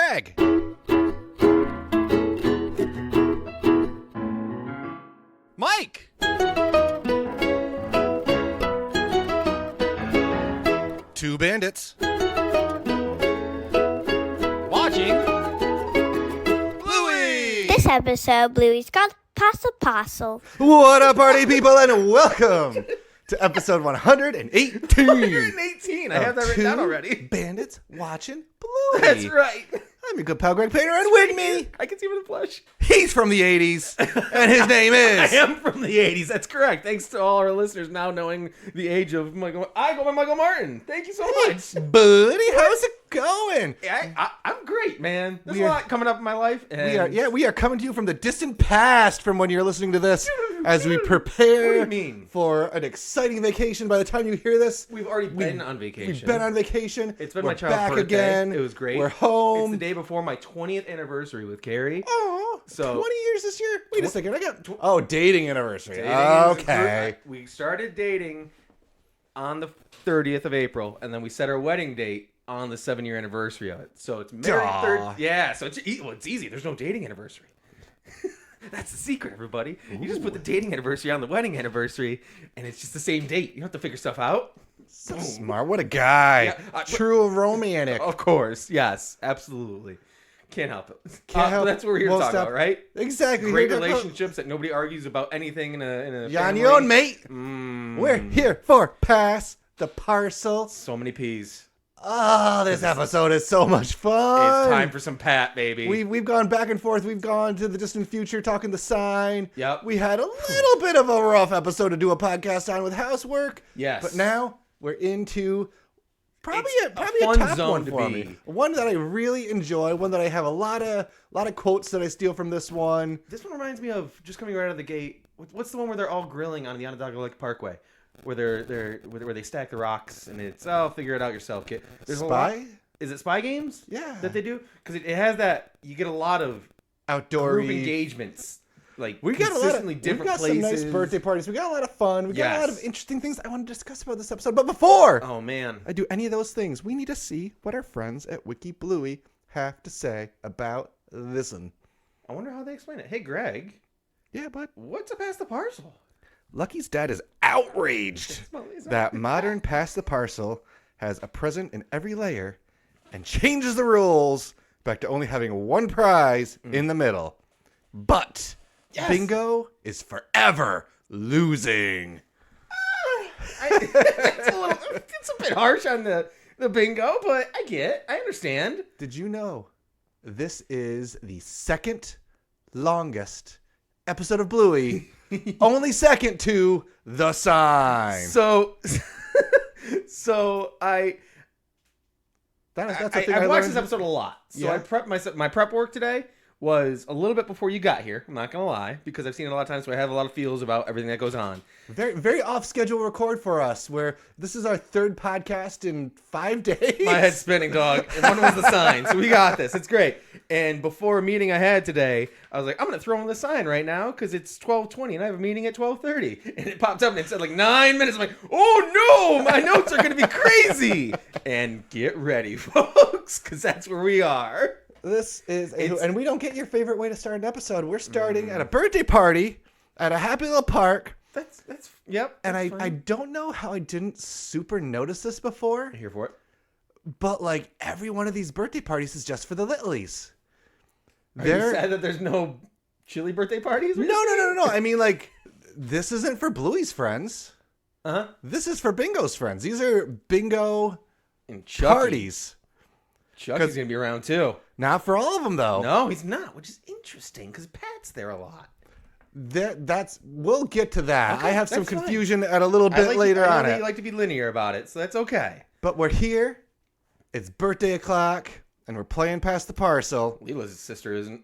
Greg. Mike. Two bandits. Watching Bluey. This episode, Bluey's got Pass the Parcel. What up, party people, and welcome to episode 118. 118. I have that written down already. Bandits watching Bluey. That's right. I'm your good pal, Greg Painter, and with me, I can see him in the flesh. he's from the 80s, and his name is... I am from the 80s. That's correct. Thanks to all our listeners now knowing the age of Michael. I go by Michael Martin. Thank you so much. Buddy, how's it going? I'm great, man. There's a lot coming up in my life. And We are coming to you from the distant past from when you're listening to this as we prepare What do you mean? for an exciting vacation. By the time you hear this, We've already been on vacation. we've been on vacation. It's been We're my child's back birthday. again. It was great. We're home. It's the day before my 20th anniversary with Carrie. Oh, So- 20 years this year? Wait a second. Dating anniversary. Dating Okay. We started dating on the 30th of April, and then we set our wedding date on the 7-year anniversary of it. So it's married Duh. third. Yeah, so it's easy. There's no dating anniversary. That's the secret, everybody. You just put the dating anniversary on the wedding anniversary, and it's just the same date. You don't have to figure stuff out. So smart. What a guy. Yeah, True romantic. Of course. Yes, absolutely. Can't help it. Can't help That's what we're here Won't to talk stop. about, right? Exactly. Great Here we go. relationships that nobody argues about anything in a You're on family. your own, mate. Mm. We're here for Pass the Parcel. So many peas. Oh, this episode is so much fun. It's time for some Pat, baby. We've gone back and forth. We've gone to the distant future talking the sign. Yep. We had a little bit of a rough episode to do a podcast on with housework. Yes. But now we're into probably It's a a fun top zone one to for be. me. One that I really enjoy. One that I have a lot of quotes that I steal from this one. This one reminds me of just coming right out of the gate. What's the one where they're all grilling on the Onondaga Lake Parkway, where they stack the rocks and it's figure it out yourself, kid. There's Spy? a lot. Is it Spy Games? Yeah. That they do because it has that. You get a lot of Outdoor group engagements. Like We got consistently we've different got places. some nice birthday parties. We got a lot of fun. We got a lot of Yes. interesting things I want to discuss about this episode. But before Oh man. I do any of those things, we need to see what our friends at Wiki Bluey have to say about this one. I wonder how they explain it. Hey, Greg, Yeah, but what's a Pass the Parcel? Lucky's dad is outraged that modern Pass the Parcel has a present in every layer and changes the rules back to only having one prize in the middle. But Yes. bingo is forever losing. It's a bit harsh on the bingo, but I understand. Did you know this is the second longest episode of Bluey, only second to The Sign? So That's a thing I watched learned. this episode a lot. So Yeah. I prepped myself. My prep work today was a little bit before you got here. I'm not gonna lie, because I've seen it a lot of times, so I have a lot of feels about everything that goes on. Very, very off-schedule record for us, where this is our third podcast in 5 days. My head's spinning, dog. And one was the sign, so we got this. It's great. And before a meeting I had today, I was like, I'm gonna throw in the sign right now because it's 12:20 and I have a meeting at 12:30. And it popped up and it said like 9 minutes. I'm like, oh no, my notes are gonna be crazy. And get ready, folks, because that's where we are. This is, and we don't get your favorite way to start an episode. We're starting at a birthday party at a happy little park. That's yep. And that's I fine. don't know how I didn't super notice this before, I'm here for it. but like every one of these birthday parties is just for the littlies. Are you sad that there's no chili birthday parties? No. I mean, like, this isn't for Bluey's friends. Uh-huh. This is for Bingo's friends. These are bingo And Chucky. parties. Chucky's gonna be around too. Not for all of them, though. No, he's not, which is interesting because Pat's there a lot. We'll get to that. Okay, I have some that's fine. confusion at a little bit later I on know that it. you like to be linear about it, so that's okay. But we're here. It's birthday o'clock, and we're playing Pass the Parcel. Leela's sister isn't.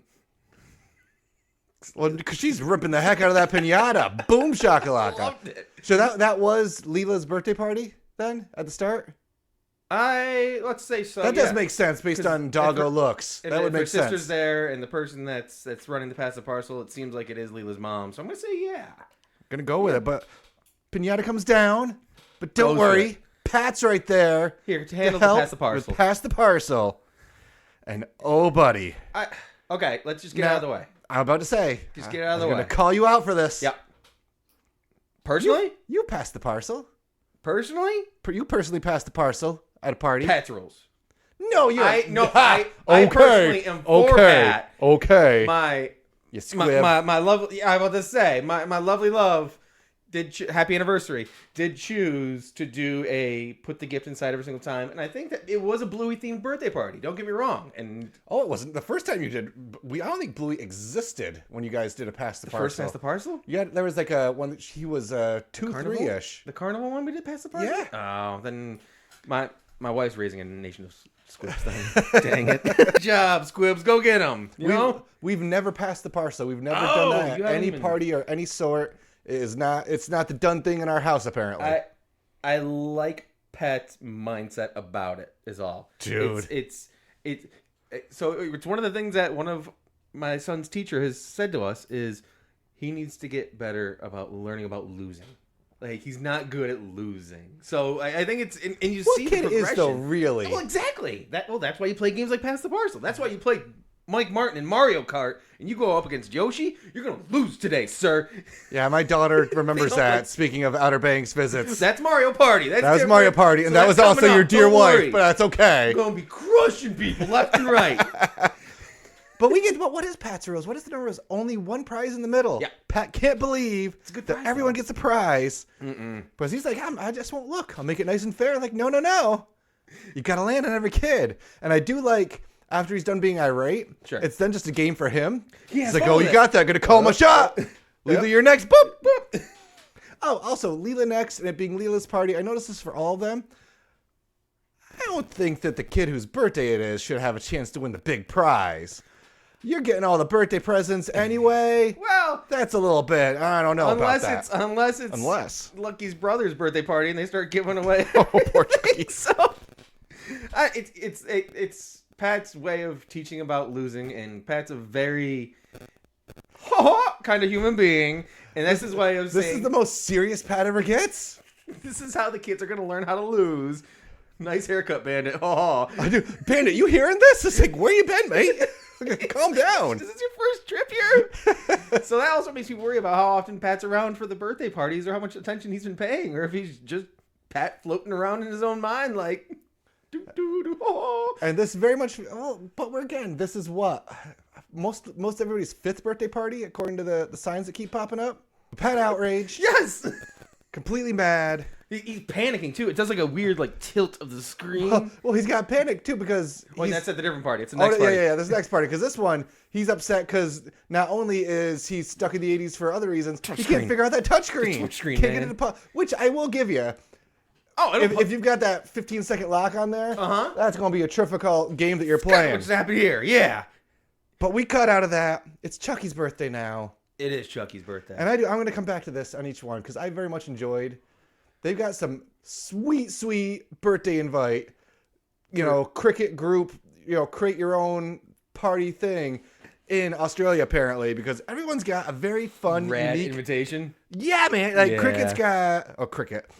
Well, because she's ripping the heck out of that pinata. Boom shakalaka. Loved it. So that was Leela's birthday party then at the start? Let's say so. That does make sense based 'Cause on doggo if looks. If, That would if make her sister's sense. there and the person that's running the Pass the Parcel, it seems like it is Leela's mom. So I'm gonna say yeah. Gonna go with it, but pinata comes down. But don't Goes for worry, it. Pat's right there Here to handle help the Pass the Parcel. with Pass the Parcel. And oh, buddy. Okay, let's just get out of the way. I'm about to say. Just get out of the way. I'm going to call you out for this. Yep. Personally? You passed the parcel. Personally? You personally passed the parcel at a party. Pat's rules. No, you're... I personally am for Pat. Okay. You squib. My lovely... I was about to say, my lovely love happy anniversary, did choose to do a put the gift inside every single time. And I think that it was a Bluey themed birthday party. Don't get me wrong. And it wasn't the first time you did. I don't think Bluey existed when you guys did a Pass the Parcel. First Pass the Parcel? Yeah, there was like a one that he was 2-3-ish. The carnival one we did Pass the Parcel? Yeah. Oh, then my wife's raising a nation of squibs thing. Dang it. Good job, squibs. Go get them. We've never passed the parcel. We've never done that at any party or any sort. It's not the done thing in our house, apparently. I like Pat's mindset about it, is all. Dude. So it's one of the things that one of my son's teacher has said to us is he needs to get better about learning about losing. Like, he's not good at losing. So I think it's... And you see the progression. What kid is, though, really? Well, exactly. That's why you play games like Pass the Parcel. That's why you play Mike Martin in Mario Kart, and you go up against Yoshi, you're going to lose today, sir. Yeah, my daughter remembers that, speaking of Outer Banks visits. That's Mario Party. That was Mario Party, and that was also your dear wife, but that's okay. You're going to be crushing people left and right. But what is Pat's rules? What is the number? Only one prize in the middle. Yeah. Pat can't believe that everyone gets a prize. Mm-mm. Because he's like, I just won't look. I'll make it nice and fair. Like, no. You got to land on every kid. And I do like... After he's done being irate, it's then just a game for him. He's like, you got that. Going to call him a shot. Leela, you're next. Boop, boop. Oh, also, Leela next, and it being Leela's party. I noticed this for all of them. I don't think that the kid whose birthday it is should have a chance to win the big prize. You're getting all the birthday presents anyway. Well, that's a little bit. I don't know about that. Unless Lucky's brother's birthday party, and they start giving away. Oh, poor Chucky. So, it's Pat's way of teaching about losing, and Pat's a very kind of human being, and this is way of saying... This is the most serious Pat ever gets? This is how the kids are going to learn how to lose. Nice haircut, Bandit. Bandit, you hearing this? It's like, where you been, mate? Calm down. Is this your first trip here? So that also makes me worry about how often Pat's around for the birthday parties, or how much attention he's been paying, or if he's just Pat floating around in his own mind like... And this very much, this is what most everybody's fifth birthday party, according to the signs that keep popping up. Pat outraged. Yes. Completely mad. He's panicking too. It does like a weird tilt of the screen. Well, he's got panic too because that's at the different party. It's the next party. Yeah, this next party, because this one he's upset because not only is he stuck in the 80s for other reasons, he can't figure out that touchscreen. Touchscreen, can't get into which I will give you. Oh, if you've got that 15-second lock on there, that's going to be a terrific game that you're playing. What's happened here? Yeah. But we cut out of that. It's Chucky's birthday now. It is Chucky's birthday. And I'm going to come back to this on each one because I very much enjoyed. They've got some sweet birthday invite. Cricket group, create your own party thing in Australia, apparently, because everyone's got a very fun, rad unique invitation. Yeah, man. Cricket's got cricket.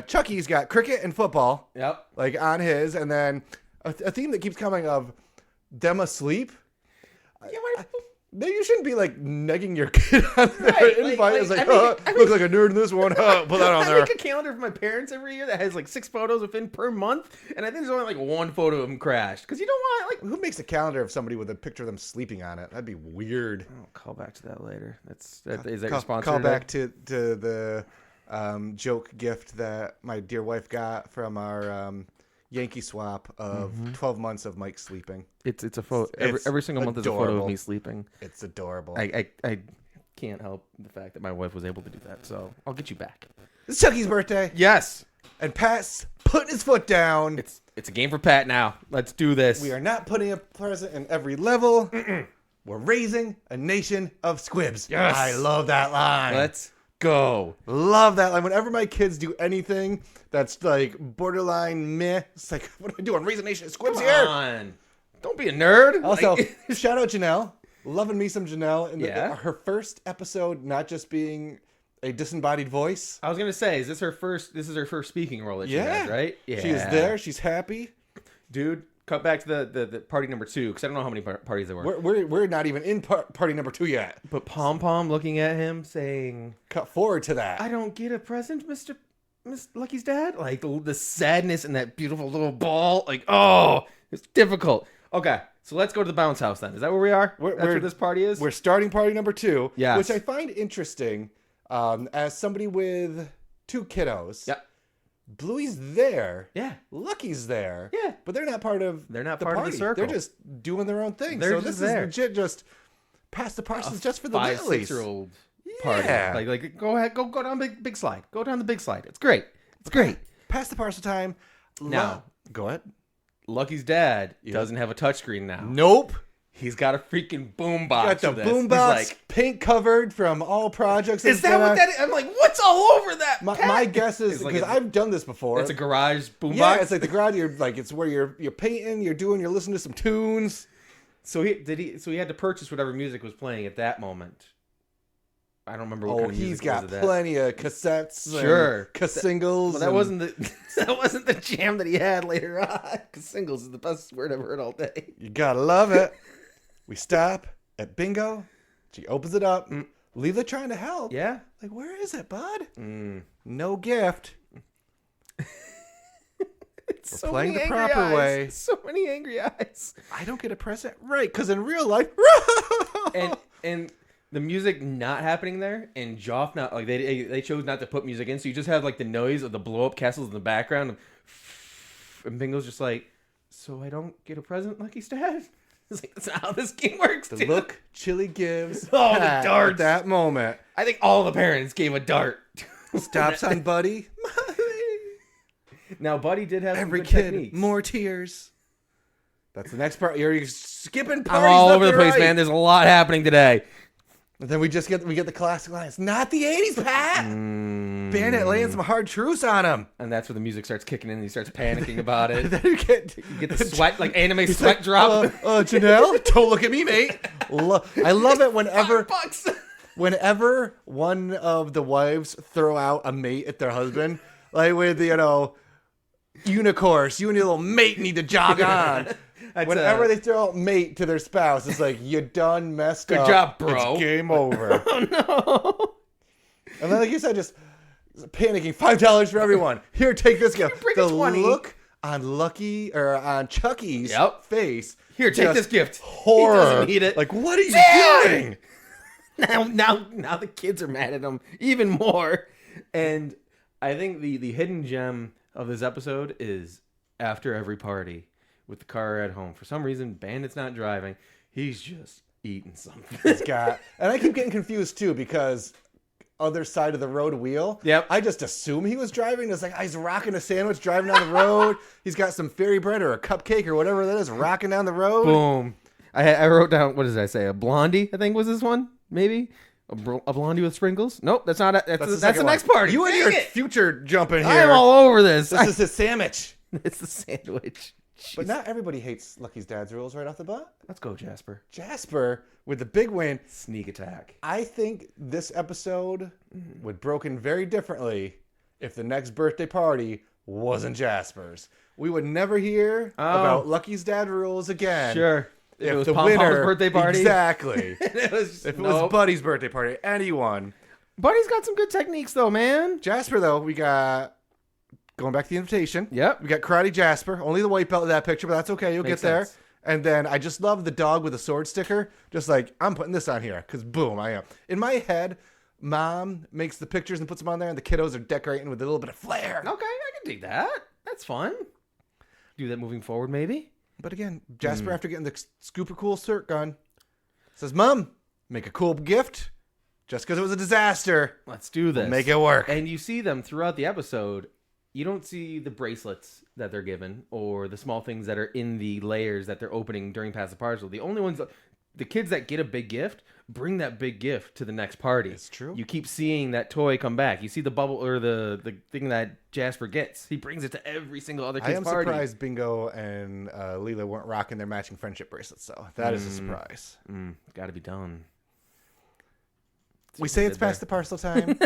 Chucky's got cricket and football. Yep. On his, and then a theme that keeps coming of them asleep. Yeah, Maybe you shouldn't be negging your kid on their invite. Look like a nerd in this one. Put that on there. I make a calendar for my parents every year that has 6 photos of Finn per month, and I think there's only one photo of him crashed because you don't want who makes a calendar of somebody with a picture of them sleeping on it? That'd be weird. I'll call back to that later. Is that your sponsor? Call back to the joke gift that my dear wife got from our Yankee swap of 12 months of Mike sleeping. It's a photo. Every single month is a photo of me sleeping. It's adorable. I can't help the fact that my wife was able to do that, so I'll get you back. It's Chucky's birthday. Yes. And Pat's putting his foot down. It's a game for Pat now. Let's do this. We are not putting a present in every level. We're raising a nation of squibs. Yes. I love that line. Let's go. Love that line. Whenever my kids do anything that's borderline meh, it's like, what am I doing? Raise a nation of squibs here. Come on. Don't be a nerd. Also, shout out Janelle. Loving me some Janelle. And her first episode, not just being a disembodied voice. I was going to say, this is her first speaking role that she has, right? Yeah. She is there. She's happy. Dude, cut back to the party number 2 because I don't know how many parties there were. We're not even in party number 2 yet. But Pom Pom looking at him saying, "Cut forward to that. I don't get a present, Miss Lucky's dad." Like the sadness in that beautiful little ball. Like, oh, it's difficult. Okay, so let's go to the bounce house then. Is that where we are? That's where this party is? We're starting party number 2, yes. Which I find interesting as somebody with 2 kiddos. Yep. Bluey's there. Yeah. Lucky's there. Yeah. But they're not part of They're not the part party. of the circle. They're just doing their own thing. They're so just this there. is legit just pass the parcels just for the 5-6 year old party. Yeah. Like go ahead, go down big slide. Go down the big slide. It's great. It's great. Pass the parcel time. Now, go ahead. Lucky's dad doesn't have a touchscreen now. Nope. He's got a freaking boom box. Got the boom box, like, paint covered from all projects. Is that what that is? I'm like, what's all over that? My guess is because I've done this before. It's a garage boom Yeah, box. it's like the garage. It's where you're painting, you're listening to some tunes. So he had to purchase whatever music was playing at that moment. I don't remember what kind of music he's got was it plenty of cassettes. Sure. Singles. Well, that wasn't the jam that he had later on. Singles is the best word I've heard all day. You gotta love it. We stop at bingo. She opens it up. Leela trying to help. Yeah. Like, where is it, bud? No gift. We're playing the proper way. So many angry eyes. I don't get a present. Right, because in real life. and the music not happening there, and Joff not, like, they chose not to put music in, so you just have, like, the noise of the blow-up castles in the background, and Bingo's just like, so I don't get a present, Lucky's dad? It's like, that's not how this game works, The dude. look Chili gives. Oh, the darts. At that moment. I think all the parents gave a dart. Stops on Buddy. Now, Buddy did have Every some good kid, techniques. more tears. That's the next part. You're skipping parties. I'm all left over the and place, right. man. There's a lot happening today. And then we get the classic line. It's not the 80s, Pat. Bandit laying some hard truths on him. And that's where the music starts kicking in and he starts panicking about it. Then you get the sweat, like anime sweat drop. Janelle, don't look at me, mate. I love it whenever $5. whenever one of the wives throw out a mate at their husband, like with, unicorns, you and your little mate need to jog on. Whenever they throw out mate to their spouse, it's like, you done messed up. Good job, bro. It's game over. Oh, no. And then, like you said, just panicking. $5 for everyone. Here, take this gift. Bring The 20. look on Chucky's face. Here, take this gift. Horror. He doesn't need it. Like, what are you doing? Now the kids are mad at him even more. And I think the hidden gem of this episode is after every party with the car at home. For some reason, Bandit's not driving. He's just eating something. And I keep getting confused too because other side of the road wheel. Yep. I just assume he was driving. It's like, he's rocking a sandwich driving down the road. He's got some fairy bread or a cupcake or whatever that is rocking down the road. Boom. I wrote down, what did I say? A blondie, I think was this one, maybe? A blondie with sprinkles? Nope, that's not. That's the next party. You and your future jumping here. I'm all over this. This is his sandwich. It's the sandwich. But not everybody hates Lucky's dad's rules right off the bat. Let's go, Jasper. Jasper with the big win. Sneak attack. I think this episode would broken very differently if the next birthday party wasn't Jasper's. We would never hear about Lucky's dad rules again. Sure. If it was the Pom winner, Pom's birthday party. Exactly. If it was Buddy's birthday party, anyone. Buddy's got some good techniques, though, man. Jasper, though, we got... Going back to the invitation. Yep. We got Karate Jasper. Only the white belt of that picture, but that's okay. You'll Makes get there. sense. And then I just love the dog with a sword sticker. Just like, I'm putting this on here. Because boom, I am. In my head, Mom makes the pictures and puts them on there, and the kiddos are decorating with a little bit of flair. Okay, I can dig that. That's fun. Do that moving forward, maybe. But again, Jasper, after getting the super cool cert gun, says, Mom, make a cool gift. Just because it was a disaster. Let's do this. We'll make it work. And you see them throughout the episode. You don't see the bracelets that they're given or the small things that are in the layers that they're opening during Pass the Parcel. The only ones, the kids that get a big gift, bring that big gift to the next party. It's true. You keep seeing that toy come back. You see the bubble or the thing that Jasper gets. He brings it to every single other kid's party. I am surprised Bingo and Leela weren't rocking their matching friendship bracelets, though. That is a surprise. Got to be done. We say it's Pass the Parcel time.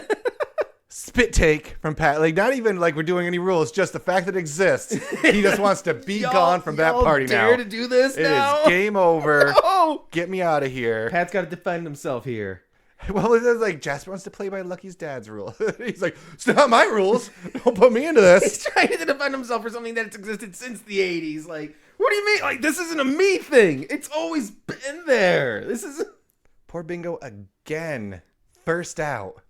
spit take from Pat. Like, not even like we're doing any rules, just the fact that it exists. He just wants to be gone from that party now. Dare to do this now? It is game over. No! Get me out of here. Pat's got to defend himself here. Well, it's like Jasper wants to play by Lucky's dad's rule. He's like, it's not my rules. Don't put me into this. He's trying to defend himself for something that's existed since the 80s. Like, what do you mean? Like, this isn't a me thing. It's always been there. This is... Poor Bingo again. First out.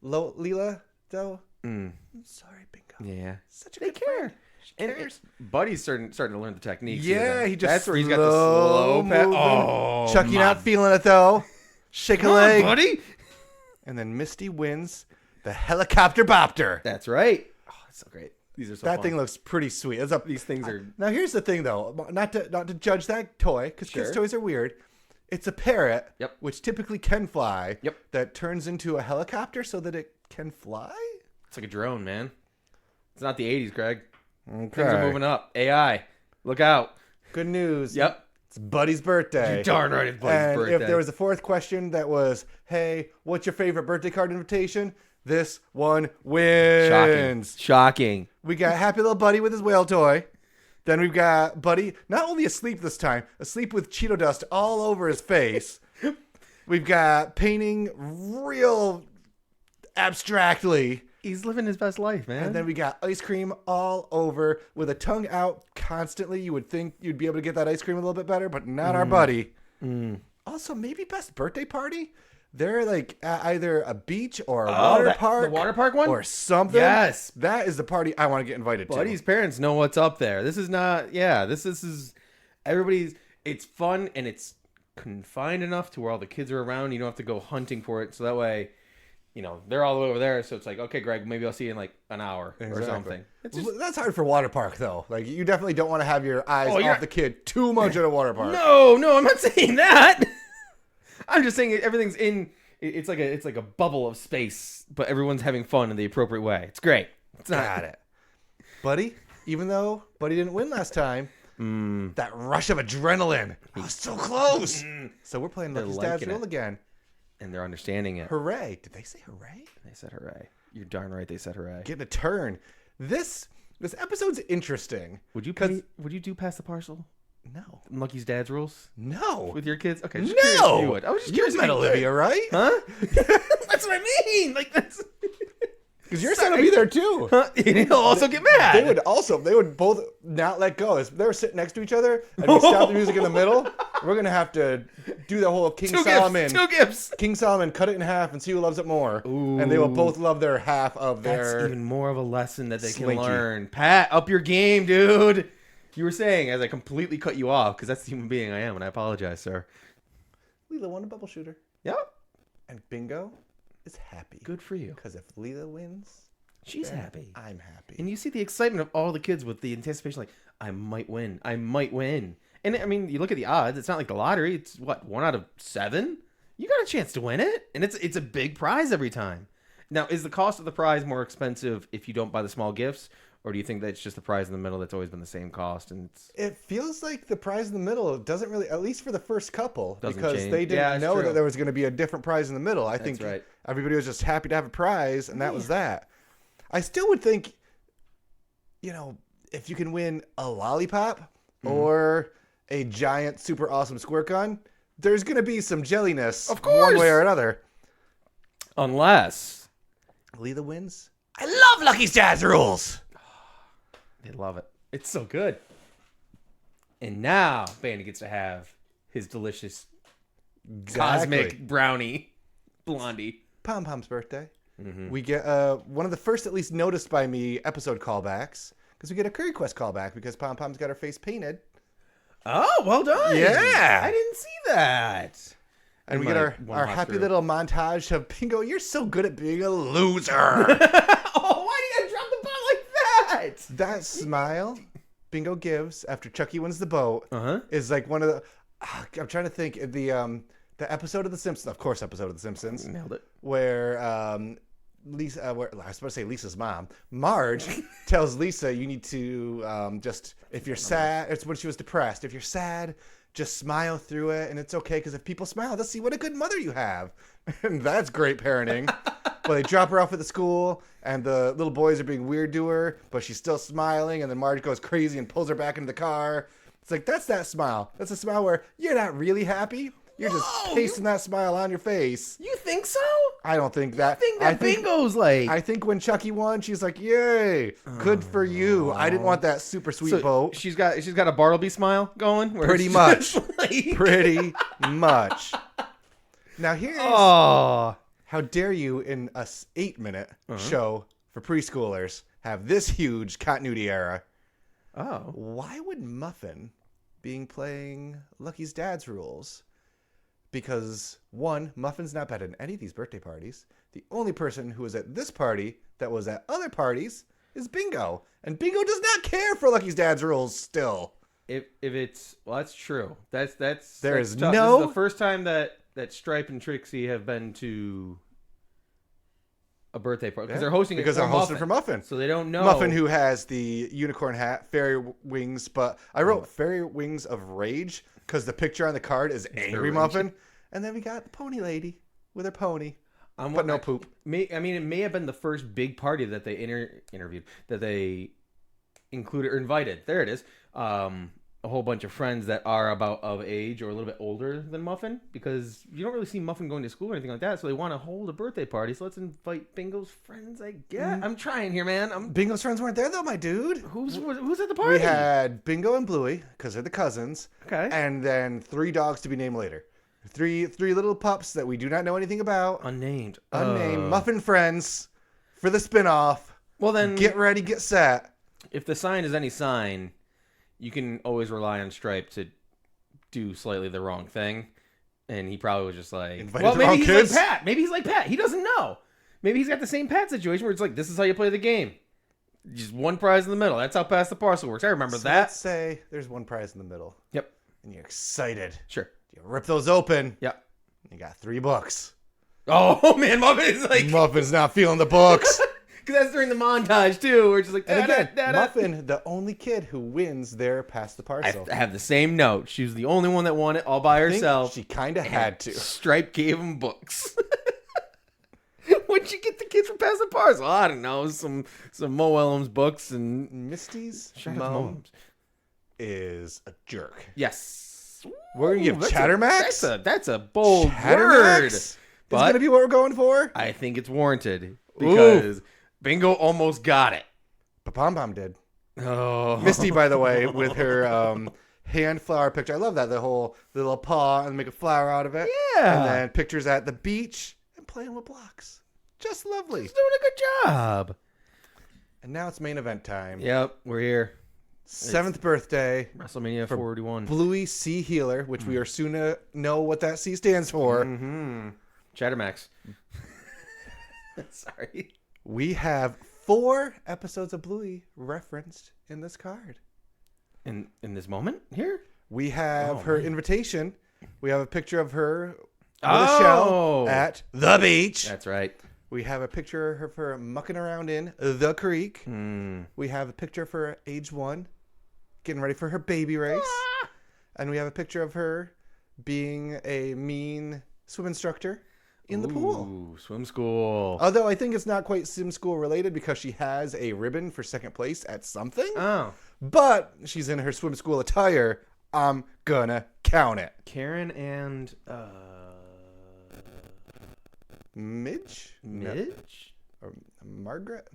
Leela, though? I'm sorry, Bingo. Yeah. Such a They good care. friend. She cares. Buddy's starting to learn the techniques. Yeah, even. he just That's where he's got the slow pat. Oh, Chucky not feeling it, though. Shake a Come on, leg. buddy. And then Misty wins the helicopter bopter. That's right. Oh, that's so great. These are so That fun. thing looks pretty sweet. These things are... Now, here's the thing, though. Not to judge that toy, because kids' toys are weird. It's a parrot, which typically can fly, that turns into a helicopter so that it can fly? It's like a drone, man. It's not the 80s, Greg. Okay. Things are moving up. AI. Look out. Good news. Yep. It's Buddy's birthday. You're darn right it's Buddy's birthday. If there was a fourth question that was, hey, what's your favorite birthday card invitation? This one wins. Shocking. We got happy little Buddy with his whale toy. Then we've got Buddy, not only asleep this time, asleep with Cheeto dust all over his face. We've got painting real abstractly. He's living his best life, man. And then we got ice cream all over with a tongue out constantly. You would think you'd be able to get that ice cream a little bit better, but not our Buddy. Also, maybe best birthday party? They're like at either a beach or a water park. The water park one? Or something. Yes. That is the party I want to get invited to. Buddy's parents know what's up there. This is not, this is, everybody's, it's fun and it's confined enough to where all the kids are around. You don't have to go hunting for it. So that way, they're all the way over there. So it's like, okay, Greg, maybe I'll see you in like an hour or something. That's hard for water park, though. Like, you definitely don't want to have your eyes off the kid too much at a water park. No, I'm not saying that. I'm just saying everything's in. It's like a bubble of space, but everyone's having fun in the appropriate way. It's great. It's not... Got it, Buddy. Even though Buddy didn't win last time, that rush of adrenaline. I was so close. So we're playing Lucky's Dad's Rule again, and they're understanding it. Hooray! Did they say hooray? They said hooray. You're darn right. They said hooray. Getting a turn. This episode's interesting. Would you do Pass the Parcel? No. Lucky's Dad's Rules? No. With your kids? Okay. No. You would. I was just curious. You met Olivia, right? Huh? That's what I mean. Like, that's... Because your son will be there, too. Huh? He'll also get mad. They would both not let go. They were sitting next to each other, and we stopped the music in the middle. We're going to have to do the whole King Solomon. Two gifts. King Solomon, cut it in half and see who loves it more. Ooh. And they will both love their half of their... That's even more of a lesson that they Slinky. can learn. Pat, up your game, dude. You were saying, as I completely cut you off, because that's the human being I am, and I apologize, sir. Leela won a bubble shooter. Yep. And Bingo is happy. Good for you. Because if Leela wins, she's happy. I'm happy. And you see the excitement of all the kids with the anticipation, like, I might win. I might win. And, I mean, you look at the odds. It's not like the lottery. It's, 1 out of 7? You got a chance to win it. And it's a big prize every time. Now, is the cost of the prize more expensive if you don't buy the small gifts? Or do you think that's just the prize in the middle that's always been the same cost? And it feels like the prize in the middle doesn't really, at least for the first couple, because change. they didn't know true. that there was going to be a different prize in the middle. I think right. everybody was just happy to have a prize, and that was that. I still would think, if you can win a lollipop or a giant, super awesome squirt gun, there's going to be some jelliness of course. One way or another. Unless Leela wins. I love Lucky's Dad's Rules. They love it. It's so good. And now Bandit gets to have his delicious cosmic brownie blondie. Pom Pom's birthday. We get one of the first, at least noticed by me, episode callbacks. Because we get a Curry Quest callback because Pom Pom's got her face painted. Oh, well done. Yeah. I didn't see that. And we get our happy little montage of Bingo. You're so good at being a loser. Oh, why did I drop the ball like that? That smile Bingo gives after Chucky wins the boat is like one of the... I'm trying to think. The episode of The Simpsons, of course, episode of The Simpsons. Nailed it. Where Lisa, I was supposed to say Lisa's mom, Marge, tells Lisa, you need to just, if you're sad, it's when she was depressed, if you're sad, just smile through it, and it's okay, because if people smile, they'll see what a good mother you have. And that's great parenting. But they drop her off at the school, and the little boys are being weird to her, but she's still smiling, and then Marge goes crazy and pulls her back into the car. It's like, that's that smile. That's a smile where you're not really happy. You're just pasting that smile on your face. You think so? I don't think that. I think Bingo's like... I think when Chucky won, she's like, yay, good for you. I didn't want that super sweet boat. She's got a Bartleby smile going? Pretty much. Pretty much. Now here's... How dare you, in a 8-minute show for preschoolers, have this huge continuity error? Oh. Why would Muffin playing Lucky's dad's rules? Because, one, Muffin's not been at any of these birthday parties. The only person who was at this party that was at other parties is Bingo. And Bingo does not care for Lucky's dad's rules still. If it's... Well, that's true. That's There that's is tough. no... This is the first time that Stripe and Trixie have been to a birthday party because they're hosting because they're hosting for Muffin. So they don't know Muffin, who has the unicorn hat, fairy wings, but I wrote fairy wings of rage because the picture on the card is angry Muffin, and then we got the pony lady with her pony, but no poop. I mean, it may have been the first big party that they interviewed that they included or invited. There it is. A whole bunch of friends that are about of age or a little bit older than Muffin, because you don't really see Muffin going to school or anything like that, so they want to hold a birthday party, so let's invite Bingo's friends, I guess. I'm trying here, man. Bingo's friends weren't there though, my dude. Who's at the party? We had Bingo and Bluey, because they're the cousins. Okay. And then 3 dogs to be named later. Three little pups that we do not know anything about. Unnamed. Muffin friends for the spinoff. Well then, get ready, get set. If the sign is any sign, you can always rely on Stripe to do slightly the wrong thing. And he probably was just like, maybe he's like Pat. Maybe he's like Pat. He doesn't know. Maybe he's got the same Pat situation where it's like, this is how you play the game. Just one prize in the middle. That's how Pass the Parcel works. I remember that. Let's say there's one prize in the middle. Yep. And you're excited. Sure. You rip those open. Yep. You got 3 books. Oh, man. Muffin's not feeling the books. Because that's during the montage, too. We're just like, and again, Muffin, the only kid who wins their Pass the Parcel. I have the same note. She was the only one that won it all by herself. She kind of had to. Stripe gave him books. What'd you get the kids for Pass the Parcel? I don't know. Some Mo Willems books and... Misty's mom is a jerk. Yes. We're going to give Chattermax? That's a bold word. Is going to be what we're going for? I think it's warranted. Because... Bingo almost got it. But Pom Pom did. Oh. Misty, by the way, with her hand flower picture. I love that. The whole little paw and make a flower out of it. Yeah. And then pictures at the beach and playing with blocks. Just lovely. She's doing a good job. And now it's main event time. Yep, we're here. 7th birthday. WrestleMania 41. Bluey C Healer, which we are soon to know what that C stands for. Mm-hmm. Chattermax. Sorry. We have 4 episodes of Bluey referenced in this card. In this moment here? We have her invitation. We have a picture of her with a shell at the beach. That's right. We have a picture of her mucking around in the creek. We have a picture of her at age 1 getting ready for her baby race. And we have a picture of her being a mean swim instructor in the pool. Swim school. Although I think it's not quite swim school related because she has a ribbon for 2nd place at something. Oh. But she's in her swim school attire. I'm gonna count it. Karen and Midge? Midge? Or Margaret?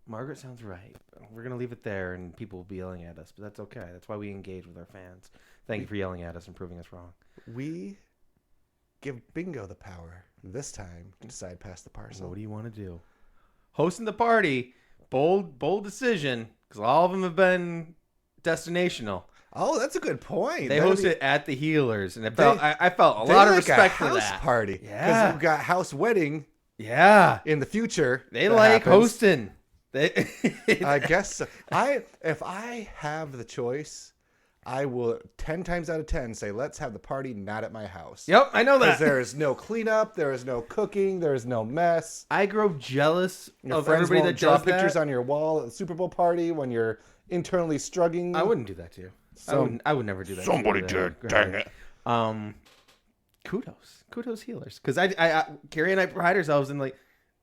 Margaret sounds right. We're gonna leave it there and people will be yelling at us, but that's okay. That's why we engage with our fans. Thank you for yelling at us and proving us wrong. We give Bingo the power this time to decide Pass the Parcel. What do you want to do? Hosting the party, bold decision, because all of them have been destinational. Oh, that's a good point. They hosted at the Healers, and I felt a lot of respect for that. House party. Yeah, because we've got house wedding. Yeah, in the future, they like hosting. I guess so. If I have the choice, I will 10 times out of 10 say, let's have the party not at my house. Yep, I know that. Because there is no cleanup, there is no cooking, there is no mess. I grow jealous of everybody that draw does pictures that. on your wall at the Super Bowl party when you're internally struggling. I wouldn't do that to you. I would never do that. Somebody did. Dang it. kudos healers. Because Carrie and I pride ourselves in like,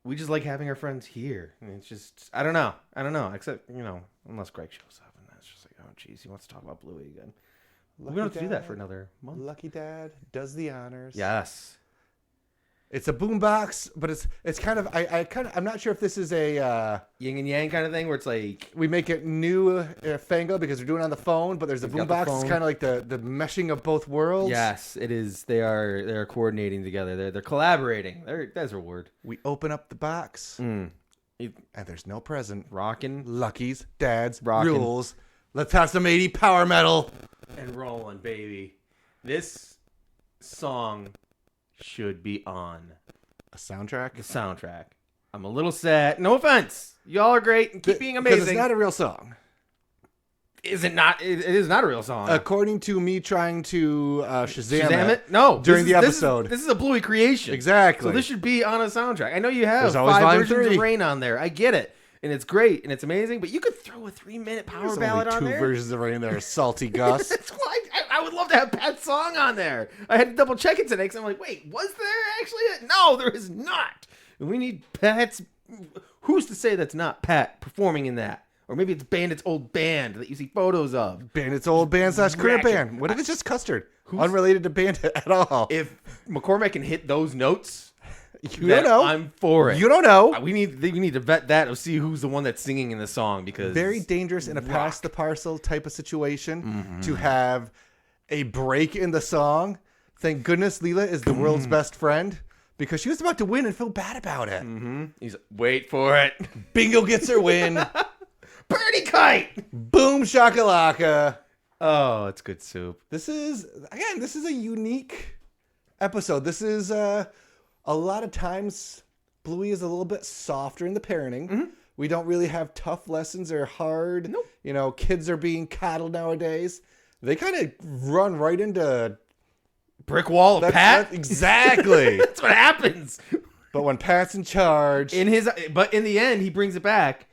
we just like having our friends here. And it's just, I don't know. Except, unless Greg shows up and that's just like, oh geez, he wants to talk about Bluey again. We don't have to do that for another month. Lucky Dad does the honors. Yes. It's a boombox, but it's kind of I'm not sure if this is a yin and yang kind of thing where it's like we make it new fango because we're doing it on the phone, but there's a boombox. It's kind of like the meshing of both worlds. Yes, it is. They're coordinating together. They're collaborating. That's a word. We open up the box, and there's no present. Rocking, Lucky's Dad's Rockin'. rules. Let's have some 80 power metal and rolling, baby. This song should be on a soundtrack. The soundtrack. I'm a little sad. No offense. Y'all are great and keep being amazing. Because it's not a real song. Is it not? It is not a real song. According to me trying to Shazam it. No. During the episode. This is a Bluey creation. Exactly. So this should be on a soundtrack. I know you have There's always 5 volume versions 3. of Rain on there. I get it. And it's great and it's amazing, but you could throw a 3-minute power ballad on there. There's 2 versions of Rain there. Salty Gus. That's why I would love to have Pat's song on there. I had to double check it today because I'm like, wait, was there actually? No, there is not. And we need Pat's. Who's to say that's not Pat performing in that? Or maybe it's Bandits' old band that you see photos of. Bandits' old band / career band. What if it's just Custard? Unrelated to Bandit at all. If McCormack can hit those notes, you don't know. I'm for it. You don't know. We need to vet that to see who's the one that's singing in the song because very dangerous in a pass the parcel type of situation to have a break in the song. Thank goodness Leela is the world's best friend because she was about to win and feel bad about it. He's wait for it. Bingo gets her win. Birdie kite. Boom shakalaka. Oh, it's good soup. This is a unique episode. This is a lot of times Bluey is a little bit softer in the parenting. We don't really have tough lessons or hard. Nope. Kids are being coddled nowadays. They kind of run right into brick wall of Pat. Exactly. That's what happens. But when Pat's in charge, but in the end, he brings it back.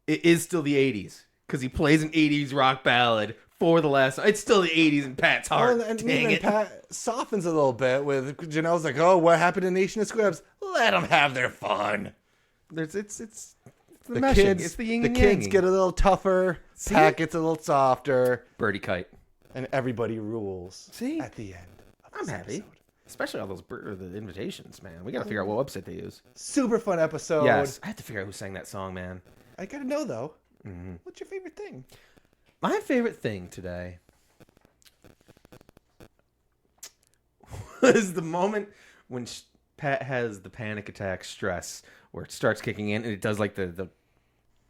It is still the 80s because he plays an 80s rock ballad for the last. It's still the 80s in Pat's heart. and Dang even it. Pat softens a little bit with Janelle's like, "Oh, what happened to Nation of Squibs? Let them have their fun." It's the meshing. kids. It's the yin and yang. Kids get a little tougher. Pat gets a little softer. Birdie kite. And everybody rules. See? At the end. I'm happy. Episode. Especially all the invitations, man. We got to figure out what website they use. Super fun episode. Yes. I have to figure out who sang that song, man. I gotta know though. What's your favorite thing? My favorite thing today was the moment when Pat has the panic attack stress where it starts kicking in and it does like the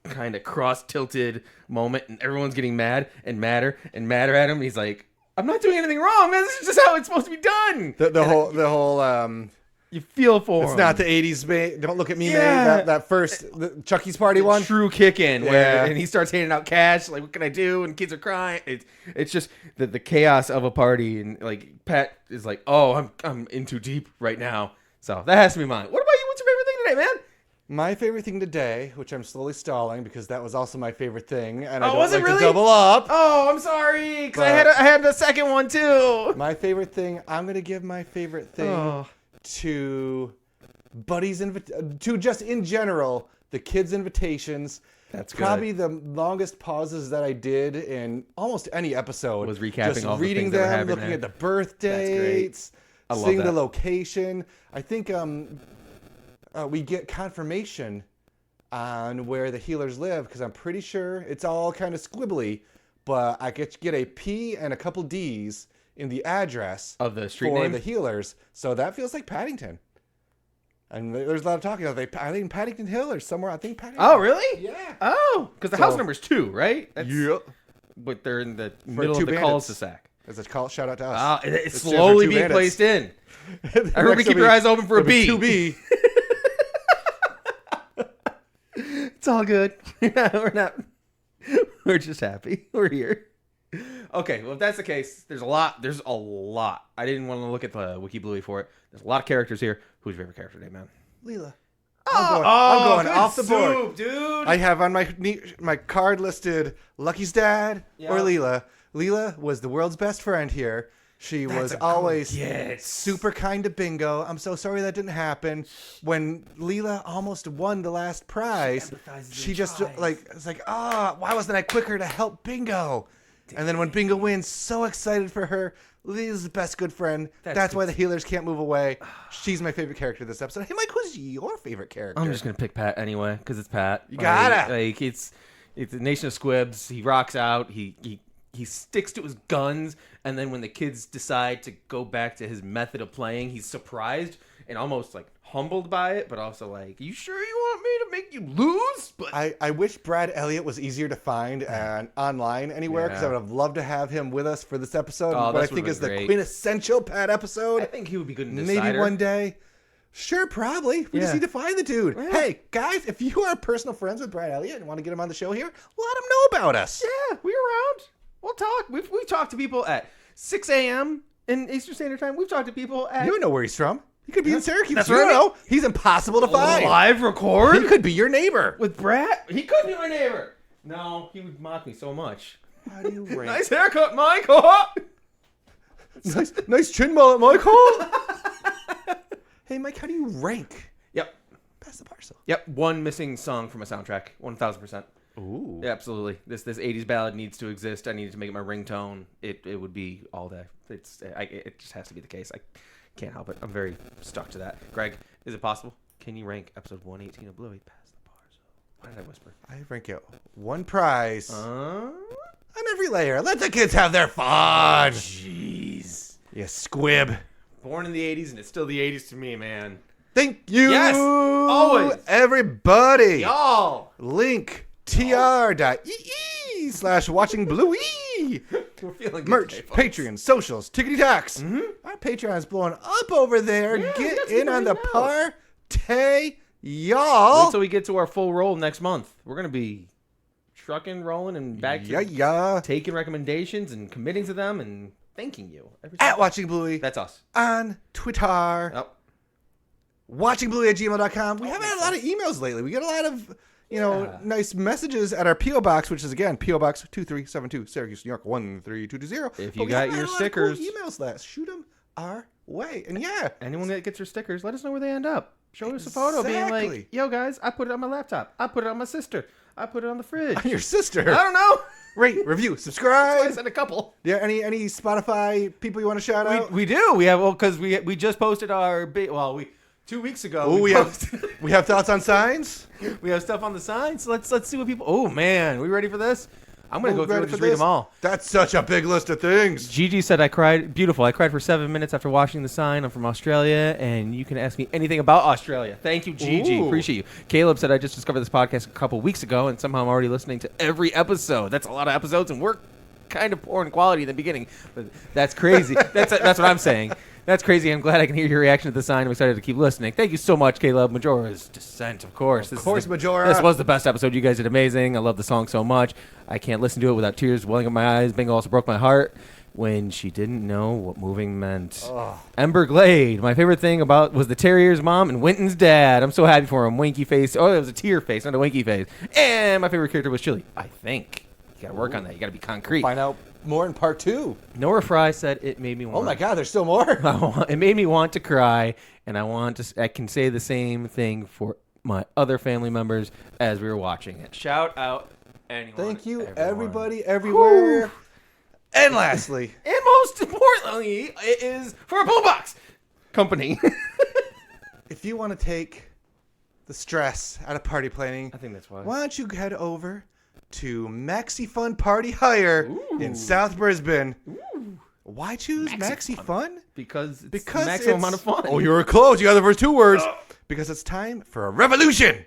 kind of cross-tilted moment and everyone's getting mad and madder and madder at him. He's like, I'm not doing anything wrong, man. This is just how it's supposed to be done. The whole you feel for him. It's not the 80s, mate. Don't look at me, mate. That first Chucky's party one. True kick in and he starts handing out cash. Like, what can I do? And kids are crying. It's just the chaos of a party. And like Pat is like, oh, I'm in too deep right now. So that has to be mine. What about you? What's your favorite thing today, man? My favorite thing today, which I'm slowly stalling because that was also my favorite thing, and I don't was it like really? to double up. Oh, I'm sorry, because I had the second one too. My favorite thing, I'm gonna give my favorite thing to Buddy's to just in general the kids' invitations. That's probably the longest pauses that I did in almost any episode. Was recapping just all reading the things them, looking at the birth dates, seeing the location. I think we get confirmation on where the healers live because I'm pretty sure it's all kind of squibbly, but I get a P and a couple D's in the address of the street for name? the healers, so that feels like Paddington. And there's a lot of talking about I think Paddington Hill or somewhere. I think Paddington. Oh, really? Yeah. Oh, because the house number's 2, right? Yeah. But they're in the middle of the cul-de-sac. As it's called, shout out to us. It's slowly being placed in. Everybody keep your eyes open for a B. 2B. It's all good. We're just happy. We're here. Okay, well, if that's the case, there's a lot. I didn't want to look at the Wiki Bluey for it. There's a lot of characters here. Who's your favorite character today, man? Leela. I'm going off the board, dude. I have on my card listed Lucky's dad or Leela. Leela was the world's best friend here. She was always super kind to Bingo. I'm so sorry that didn't happen. When Leela almost won the last prize, she just it's like, why wasn't I quicker to help Bingo? Damn. And then when Bingo wins, so excited for her. Leela's the best good friend. That's why the healers can't move away. She's my favorite character this episode. Hey, Mike, who's your favorite character? I'm just gonna pick Pat anyway because it's Pat. You gotta. Like it's the Nation of Squibs. He rocks out. He sticks to his guns, and then when the kids decide to go back to his method of playing, he's surprised and almost like humbled by it, but also like, you sure you want me to make you lose? But I wish Brad Elliott was easier to find online anywhere, because I would have loved to have him with us for this episode. What I think is the quintessential Pat episode. I think he would be good in this. Maybe one day. Sure, probably. We just need to find the dude. Yeah. Hey, guys, if you are personal friends with Brad Elliott and want to get him on the show here, let him know about us. Yeah, we're around. We'll talk. We've talked to people at 6 a.m. in Eastern Standard Time. We've talked to people at... You don't know where he's from. He could be in Syracuse. That's you don't know. He's impossible to find. Live record? He could be your neighbor. With Brad? He could be my neighbor. No, he would mock me so much. How do you rank? Nice haircut, Michael. nice chin mullet, Michael. Hey, Mike, how do you rank? Yep. Pass the Parcel. Yep. One missing song from a soundtrack. 1,000%. Ooh. Yeah, absolutely. This 80s ballad needs to exist. I need to make it my ringtone. It would be all day. It just has to be the case. I can't help it. I'm very stuck to that. Greg, is it possible? Can you rank episode 118 of Bluey? Pass the Parcel. Why did I whisper? I rank it one prize on every layer. Let the kids have their fun. Jeez. You squib. Born in the 80s, and it's still the 80s to me, man. Thank you. Yes. Always. Everybody. Y'all. Link. tr.ee/watching Bluey. We're feeling good merch, today, folks. Patreon, socials, tickety tacks. Our Patreon is blowing up over there. Yeah, get in on the party, y'all. Wait till we get to our full roll next month. We're gonna be trucking, rolling, and back to taking recommendations and committing to them and thanking you every time. At Watching Bluey. That's us on Twitter. Yep. WatchingBluey@gmail.com. We haven't had a lot of emails lately. We get a lot of nice messages at our P.O. Box, which is, again, P.O. Box 2372, Syracuse, New York, 13220. If you got your stickers, cool emails last. Shoot them our way. And anyone that gets your stickers, let us know where they end up. Show us a photo being like, yo, guys, I put it on my laptop. I put it on my sister. I put it on the fridge. On your sister? I don't know. Rate, review, subscribe. That's why I said a couple. Yeah, any Spotify people you want to shout out? We do. We have, because we just posted our 2 weeks ago. We have thoughts on signs. We have stuff on the signs. Let's see what people. Oh man, we ready for this? I'm gonna go through and just read them all. That's such a big list of things. Gigi said I cried. Beautiful. I cried for 7 minutes after watching the sign. I'm from Australia, and you can ask me anything about Australia. Thank you, Gigi. Ooh. Appreciate you. Caleb said I just discovered this podcast a couple weeks ago, and somehow I'm already listening to every episode. That's a lot of episodes, and we're kind of poor in quality in the beginning. But that's crazy. That's what I'm saying. That's crazy. I'm glad I can hear your reaction to the sign. I'm excited to keep listening. Thank you so much, Caleb. Majora's Descent, of course. Majora. This was the best episode. You guys did amazing. I love the song so much. I can't listen to it without tears welling up my eyes. Bingo also broke my heart when she didn't know what moving meant. Oh. Ember Glade. My favorite thing was the Terrier's mom and Winton's dad. I'm so happy for him. Winky face. Oh, it was a tear face, not a winky face. And my favorite character was Chili. I think. You got to work on that. You got to be concrete. Find out more in part 2. Nora Fry said it made me want. Oh my God, there's still more. It made me want to cry, and I can say the same thing for my other family members as we were watching it. Shout out anyone. Thank you, everyone. everybody, everywhere. Whew. And lastly, and most importantly, it is for a boombox company. If you want to take the stress out of party planning, I think that's why don't you head over to Maxi Fun Party Hire in South Brisbane. Ooh. Why choose Maxi Fun? Because it's the maximum amount of fun. Oh, you were close. You got the first 2 words. Because it's time for a revolution.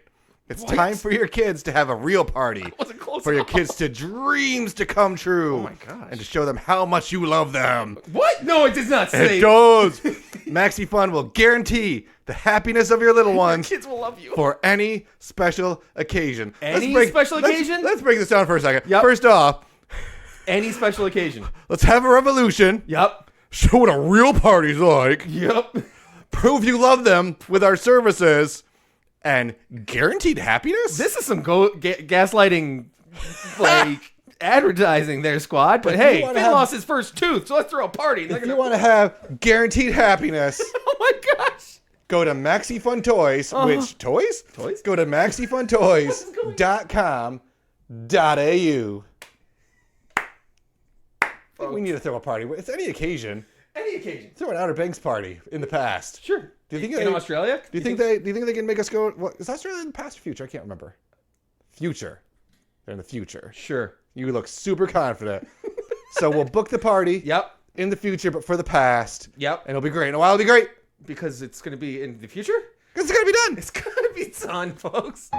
It's time for your kids to have a real party. I wasn't close for your kids to dreams to come true. Oh my gosh. And to show them how much you love them. What? No, it does not say. It does. Maxi Fun will guarantee the happiness of your little ones. Your kids will love you. For any special occasion. Special occasion? Let's break this down for a second. Yep. First off. Any special occasion. Let's have a revolution. Yep. Show what a real party's like. Yep. Prove you love them with our services. And guaranteed happiness? This is some gaslighting, like, advertising there, squad. But If hey, you Finn wanna lost his first tooth, so let's throw a party. If you want to have guaranteed happiness, Oh my gosh. go to Maxi Fun Toys. Which toys? Toys? Go to maxifuntoys.com.au. We need to throw a party. It's any occasion. Any occasion. Throw an Outer Banks party in the past. Sure. Do you think in Australia? Do you think they can make us go? What is Australia in the past or future? I can't remember. Future. They're in the future. Sure. You look super confident. So we'll book the party. Yep. In the future, but for the past. Yep. And it'll be great. In a while, it'll be great. Because it's going to be in the future? Because it's gonna be done. It's going to be done, folks.